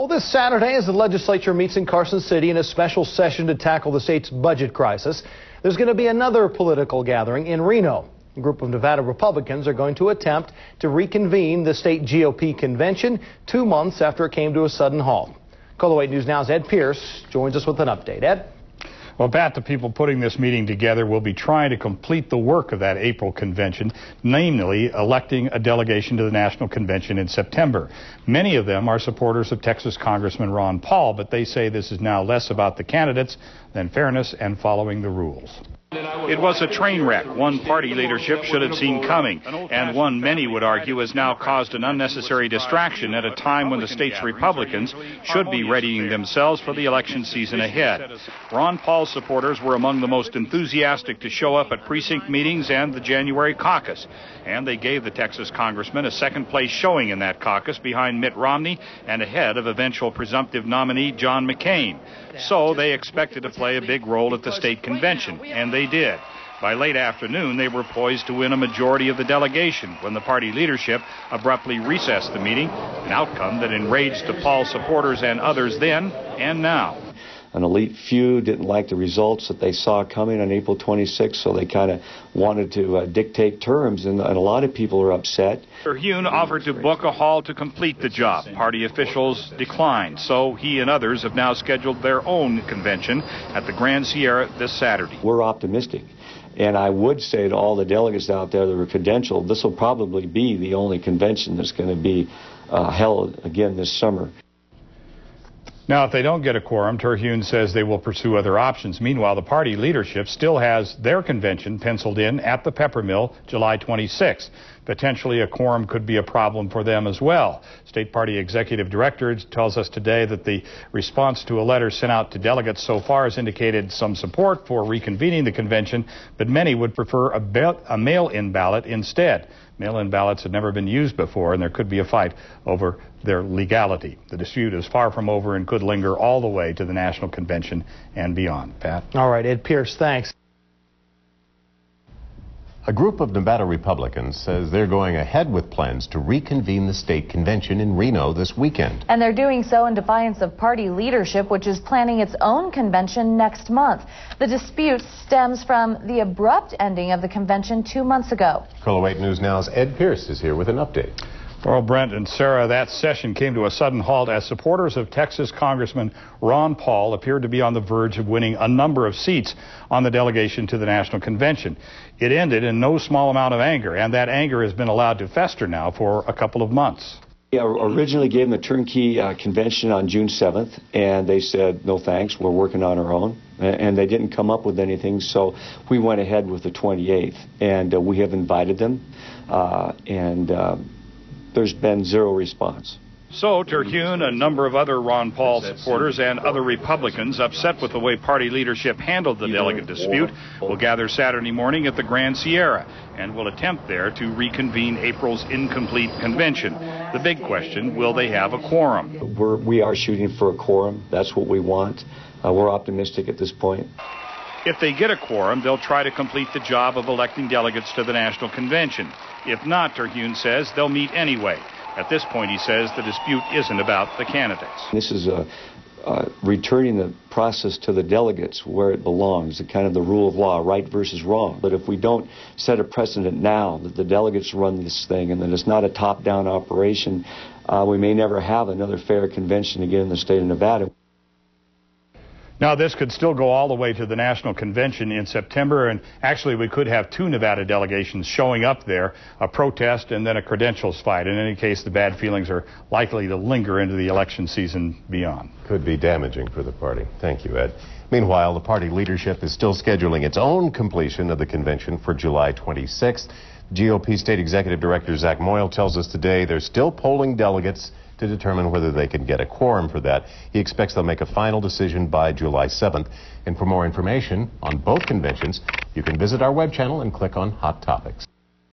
Well, this Saturday, as the legislature meets in Carson City in a special session to tackle the state's budget crisis, there's going to be another political gathering in Reno. A group of Nevada Republicans are going to attempt to reconvene the state GOP convention 2 months after it came to a sudden halt. KOLO 8 News Now's Ed Pierce joins us with an update. Ed? Well, Pat, the people putting this meeting together will be trying to complete the work of that April convention, namely electing a delegation to the national convention in September. Many of them are supporters of Texas Congressman Ron Paul, but they say this is now less about the candidates than fairness and following the rules. It was a train wreck one party leadership should have seen coming, and one many would argue has now caused an unnecessary distraction at a time when the state's Republicans should be readying themselves for the election season ahead. Ron Paul's supporters were among the most enthusiastic to show up at precinct meetings and the January caucus, and they gave the Texas congressman a second-place showing in that caucus behind Mitt Romney and ahead of eventual presumptive nominee John McCain. So they expected to play a big role at the state convention, and they did. By late afternoon, they were poised to win a majority of the delegation when the party leadership abruptly recessed the meeting, an outcome that enraged the Paul supporters and others then and now. An elite few didn't like the results that they saw coming on April 26th, so they kind of wanted to dictate terms, and a lot of people are upset. Terhune offered to book a hall to complete the job. Party officials declined, so he and others have now scheduled their own convention at the Grand Sierra this Saturday. We're optimistic, and I would say to all the delegates out there that are credentialed, this will probably be the only convention that's going to be held again this summer. Now, if they don't get a quorum, Terhune says they will pursue other options. Meanwhile, the party leadership still has their convention penciled in at the Peppermill July 26th. Potentially a quorum could be a problem for them as well. State Party Executive Director tells us today that the response to a letter sent out to delegates so far has indicated some support for reconvening the convention, but many would prefer a mail-in ballot instead. Mail-in ballots had never been used before, and there could be a fight over their legality. The dispute is far from over and could linger all the way to the national convention and beyond. Pat? All right, Ed Pierce, thanks. A group of Nevada Republicans says they're going ahead with plans to reconvene the state convention in Reno this weekend. And they're doing so in defiance of party leadership, which is planning its own convention next month. The dispute stems from the abrupt ending of the convention 2 months ago. KOLO 8 News Now's Ed Pierce is here with an update. Well, Brent and Sarah, that session came to a sudden halt as supporters of Texas Congressman Ron Paul appeared to be on the verge of winning a number of seats on the delegation to the National Convention. It ended in no small amount of anger, and that anger has been allowed to fester now for a couple of months. Yeah, originally gave them a turnkey convention on June 7th, and they said, no thanks, we're working on our own. And they didn't come up with anything, so we went ahead with the 28th, and we have invited them, there's been zero response. So Terhune, a number of other Ron Paul supporters, and other Republicans upset with the way party leadership handled the delegate dispute will gather Saturday morning at the Grand Sierra and will attempt there to reconvene April's incomplete convention. The big question, will they have a quorum? We are shooting for a quorum. That's what we want. We're optimistic at this point. If they get a quorum, they'll try to complete the job of electing delegates to the National Convention. If not, Terhune says, they'll meet anyway. At this point, he says, the dispute isn't about the candidates. This is returning the process to the delegates where it belongs, the kind of the rule of law, right versus wrong. But if we don't set a precedent now that the delegates run this thing and that it's not a top-down operation, we may never have another fair convention again in the state of Nevada. Now, this could still go all the way to the National Convention in September, and actually we could have 2 Nevada delegations showing up there, a protest and then a credentials fight. In any case, the bad feelings are likely to linger into the election season beyond. Could be damaging for the party. Thank you, Ed. Meanwhile, the party leadership is still scheduling its own completion of the convention for July 26th. GOP State Executive Director Zach Moyle tells us today they're still polling delegates to determine whether they can get a quorum for that. He expects they'll make a final decision by July 7th. And for more information on both conventions, you can visit our web channel and click on Hot Topics.